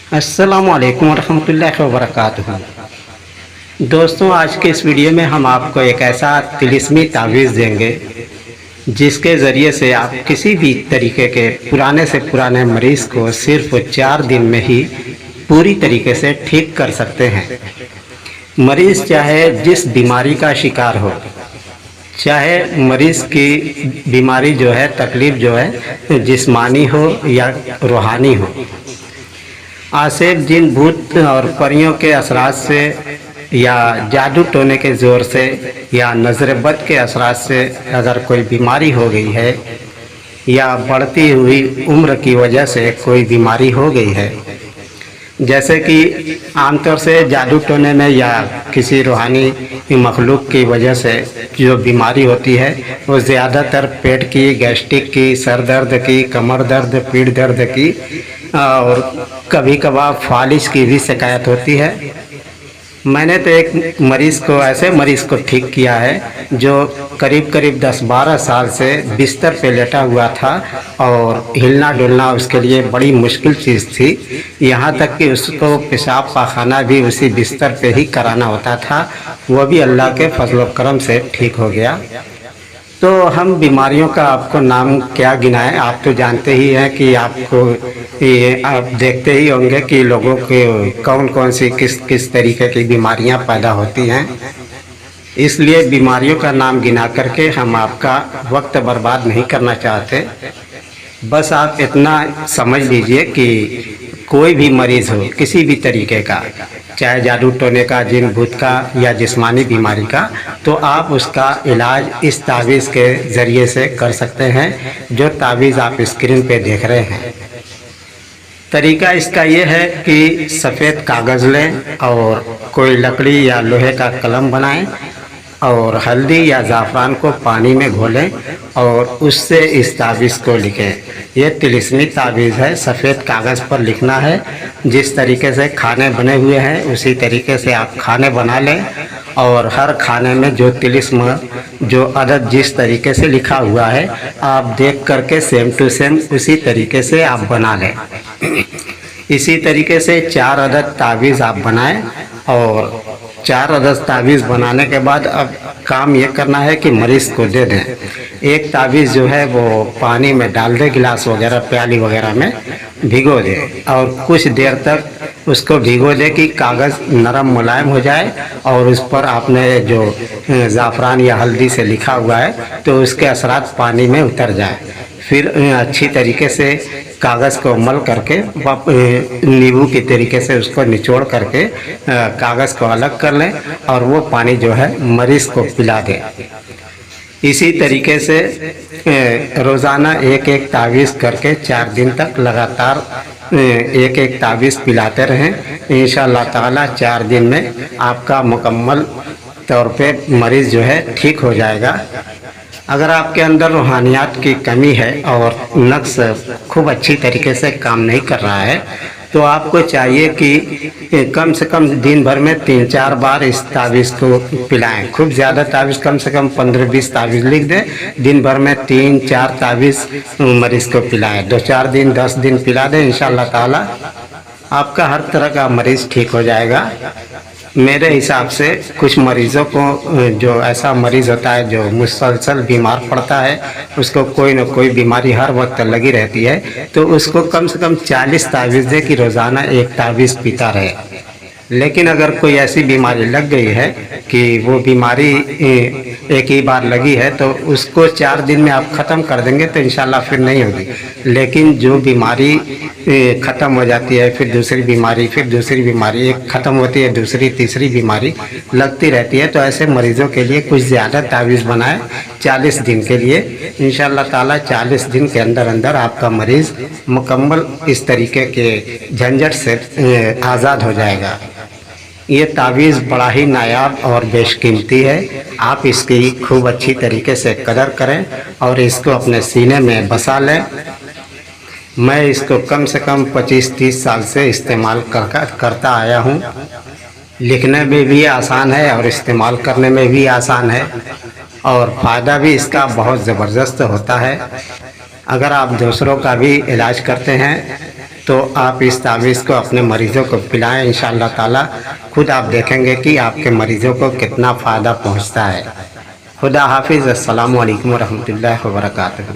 अस्सलाम वालेकुम रहमतुल्लाहि व बरकातुहू। दोस्तों, आज के इस वीडियो में हम आपको एक ऐसा तिलिस्मी तावीज़ देंगे जिसके ज़रिए से आप किसी भी तरीके के पुराने से पुराने मरीज़ को सिर्फ 4 दिन में ही पूरी तरीके से ठीक कर सकते हैं। मरीज़ चाहे जिस बीमारी का शिकार हो, चाहे मरीज़ की बीमारी जो है, तकलीफ़ जो है जिस्मानी हो या रूहानी हो, आसेब जिन भूत और परियों के असरात से या जादू टोने के ज़ोर से या नज़र बद के असरात से अगर कोई बीमारी हो गई है या बढ़ती हुई उम्र की वजह से कोई बीमारी हो गई है, जैसे कि आमतौर से जादू टोने में या किसी रूहानी मखलूक की वजह से जो बीमारी होती है वो ज़्यादातर पेट की, गैस्ट्रिक की, सर दर्द की, कमर दर्द, पीठ दर्द की और कभी कभार फालिज की भी शिकायत होती है। मैंने तो एक मरीज़ को, ऐसे मरीज़ को ठीक किया है जो करीब 10-12 साल से बिस्तर पे लेटा हुआ था और हिलना डुलना उसके लिए बड़ी मुश्किल चीज़ थी। यहाँ तक कि उसको पेशाब पाखाना भी उसी बिस्तर पे ही कराना होता था। वो भी अल्लाह के फजल व करम से ठीक हो गया। तो हम बीमारियों का आपको नाम क्या गिनाएं, आप तो जानते ही हैं कि आपको ये आप देखते ही होंगे कि लोगों के कौन कौन सी किस तरीके की बीमारियां पैदा होती हैं। इसलिए बीमारियों का नाम गिना करके हम आपका वक्त बर्बाद नहीं करना चाहते। बस आप इतना समझ लीजिए कि कोई भी मरीज़ हो किसी भी तरीके का, चाहे जादू टोने का, जिन भूत का या जिस्मानी बीमारी का, तो आप उसका इलाज इस तावीज़ के ज़रिए से कर सकते हैं जो तावीज़ आप स्क्रीन पे देख रहे हैं। तरीका इसका ये है कि सफ़ेद कागज़ लें और कोई लकड़ी या लोहे का कलम बनाएं और हल्दी या ज़ाफ़रान को पानी में घोलें और उससे इस तावीज़ को लिखें। ये तिलिस्मी तावीज़ है, सफ़ेद कागज़ पर लिखना है। जिस तरीके से खाने बने हुए हैं उसी तरीके से आप खाने बना लें और हर खाने में जो तिलिस्म, जो अदद जिस तरीके से लिखा हुआ है आप देख करके सेम टू सेम उसी तरीके से आप बना लें। इसी तरीके से 4 अदद तावीज़ आप बनाएं और 4 अदद तावीज़ बनाने के बाद अब काम ये करना है कि मरीज़ को दे दें। एक तावीज़ जो है वो पानी में डाल दे, गिलास वगैरह, प्याली वगैरह में भिगो दे और कुछ देर तक उसको भिगो दे कि कागज़ नरम मुलायम हो जाए और उस पर आपने जो ज़ाफ़रान या हल्दी से लिखा हुआ है तो उसके असरात पानी में उतर जाए। फिर अच्छी तरीके से कागज़ को मल करके नींबू के तरीके से उसको निचोड़ करके कागज़ को अलग कर लें और वो पानी जो है मरीज़ को पिला दें। इसी तरीके से रोज़ाना एक तावीज़ करके 4 दिन तक लगातार एक तावीज़ पिलाते रहें। इंशाअल्लाह ताला 4 दिन में आपका मुकम्मल तौर पे मरीज़ जो है ठीक हो जाएगा। अगर आपके अंदर रूहानियात की कमी है और नक्स खूब अच्छी तरीके से काम नहीं कर रहा है तो आपको चाहिए कि कम से कम दिन भर में 3-4 बार इस तावीज़ को पिलाएं। खूब ज़्यादा तावीज़ कम से कम 15-20 तावीज़ लिख दें। दिन भर में 3-4 तावीज़ मरीज़ को पिलाएं। 2-4 दिन 10 दिन पिला दें। इंशाअल्लाह ताला आपका हर तरह का मरीज़ ठीक हो जाएगा। मेरे हिसाब से कुछ मरीज़ों को, जो ऐसा मरीज़ होता है जो मुसलसल बीमार पड़ता है, उसको कोई न कोई बीमारी हर वक्त लगी रहती है, तो उसको कम से कम 40 तावीज़ दे कि रोज़ाना एक तावीज़ पीता रहे। लेकिन अगर कोई ऐसी बीमारी लग गई है कि वो बीमारी एक ही बार लगी है तो उसको 4 दिन में आप ख़त्म कर देंगे तो इंशाल्लाह फिर नहीं होगी। लेकिन जो बीमारी ख़त्म हो जाती है, फिर दूसरी बीमारी, फिर दूसरी बीमारी, एक ख़त्म होती है, दूसरी तीसरी बीमारी लगती रहती है, तो ऐसे मरीज़ों के लिए कुछ ज़्यादा तावीज़ बनाएं 40 दिन के लिए। इंशाअल्लाह ताला 40 दिन के अंदर अंदर आपका मरीज़ मुकम्मल इस तरीके के झंझट से आज़ाद हो जाएगा। ये तावीज़ बड़ा ही नायाब और बेशकीमती है। आप इसकी खूब अच्छी तरीके से कदर करें और इसको अपने सीने में बसा लें। मैं इसको कम से कम 25-30 साल से इस्तेमाल करता आया हूँ। लिखने में भी आसान है और इस्तेमाल करने में भी आसान है और फ़ायदा भी इसका बहुत ज़बरदस्त होता है। अगर आप दूसरों का भी इलाज करते हैं تو آپ اس تعویذ کو اپنے مریضوں کو پلائیں، انشاءاللہ تعالی خود آپ دیکھیں گے کہ آپ کے مریضوں کو کتنا فائدہ پہنچتا ہے۔ خدا حافظ، السلام علیکم ورحمۃ اللہ وبرکاتہ۔